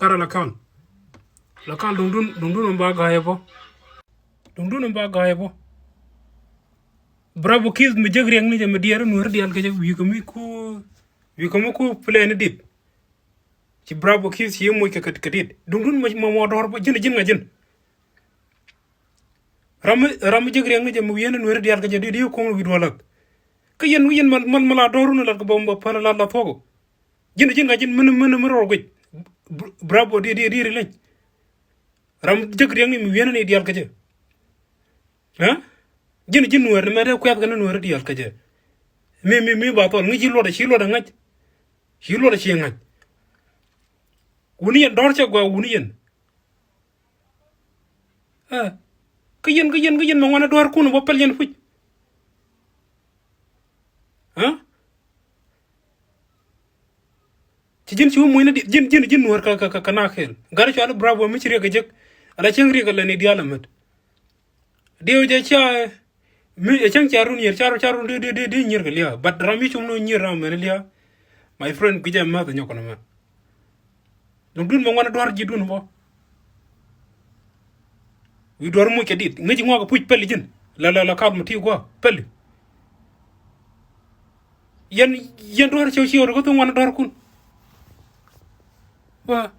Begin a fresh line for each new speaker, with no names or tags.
kara lakal dungdun ba gaye bo bravo kids mi jagri ang ni jam diaru nur dial ke wi ko mi ku plan dit ci bravo kids yi moy ke kadit dungdun mo dor bo jin nga jin ram jagri ang ni jam wi nur dial ke di ko wi dolak ke yen man mala doru na la ko bomba pala la fogo jin nga jin men ro goj bravo di lañ ram jagri ang ni mi wen ni dial ke ha jin nuer me de kwat gan nuer dial ka je mi ba tol ngi ci lo da ngaj ci lo da ci ngaj woni en dor ca gwa woni en ha ka yen ma wana dor kunu bopal yen fuj ha ci jin ci moy na jin nuer ka na xel gar ci ala bravo mi ci rega jek ala ci ngi la ni dial mat dew je cha mi chang charun yer charun de nyer galia but rami chum no nyer ram lia my friend kija ma ta nyoko na ma dum dun mo ngana dor ji dun bo wi dor mu ke dit ngaji ngoga puj pelli jin la ka mu ti go pelli yen dor chew ko to ngana dor kun wa